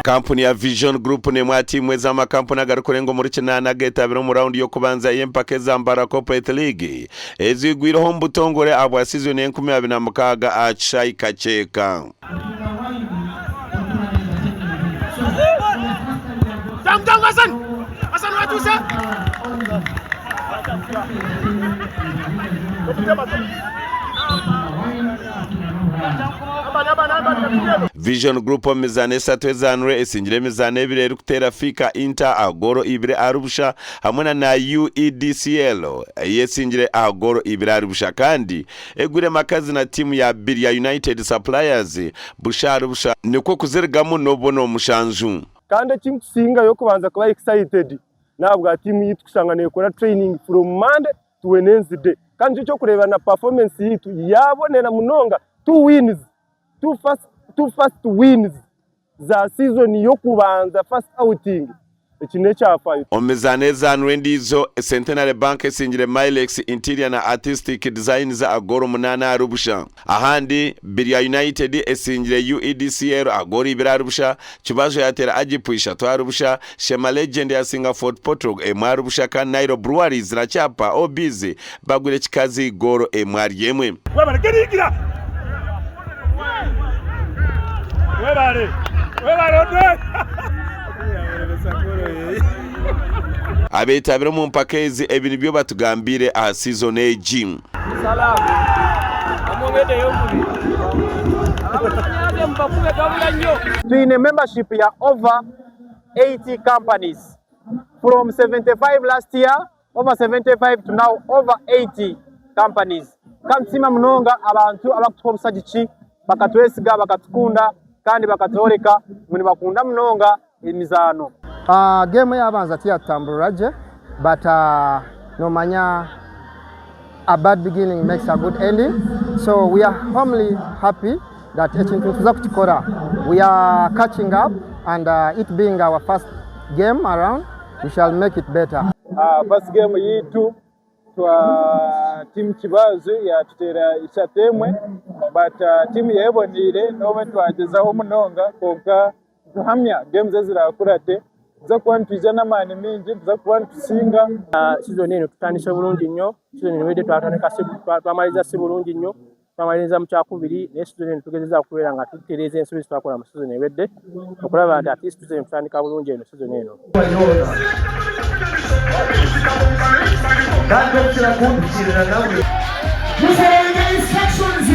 kampuni ya Vision Group ne mwatimwe za makampuni agarukorengo muri kinana getabira mu round yo kubanza y'empake za Mbara Corporate League ezigwiraho mbutongore abo season ya 2026 achai kacheka Hasan watusa Vision Group mizane satwe zanre esingire mizane ebire kutera fika Inter Agoro ibire arubusha hamwe na UEDCL yesingire Agoro ibire arubusha kandi egure makazi na timu ya Biria United Suppliers busharubusha niko kuzergamo nobono mushanju kandi timu singa yo kubanza kuba excited nabwo timu yitkusangane kora training from Monday to Wednesday kandi cyo kureba na performance yitu yabonera munonga 2 wins 2 first wins za season yo kubanza first outing ekine cyafayo omezane zanwe ndizo Centenary Bank esingire Milex interior na artistic design za Agoro munana arubusha ahandi Biria United esingire UEDCL Agoro ibira arubusha kibazo yatera agipuisha twarubusha Shema Legend ya Singapore Portog emarubusha ka Nairo Breweries na chapa obizi bagure kikazi Goro emwari yemwe webare gerigira webare odwe abetabira mu mpakezi ebintu byo batugambire a season age salamu amongede yokubi in a membership ya over 80 companies from 75 last year over 75 to now over 80 companies kansima mnonga abantu abakutobusa gichi bakatwesiga bakatukunda kandi bakatoreka muni bakunda mnonga emizano game yabanza tiyatamburaje but nomanya a bad beginning makes a good ending, so we are humbly happy that we are catching up and it being our first game around we shall make it better. First game yitu twa team Kibazo ya tutera ishatemwe but team yebonire nobe twagezaho munonga konka duhamya games zirakurate za kwantwiza namani mingi za kwantusinga season eno tutandise bulungi nnyo season eno wede twatandika twamaliza si bulungi nnyo twamaliza mu kyakubiri ne season eno tugezeza okubeera nga tutereza ensobi twakola mu season ewedde okulaba nti at least season tutandika bulungi eno season eno Instructions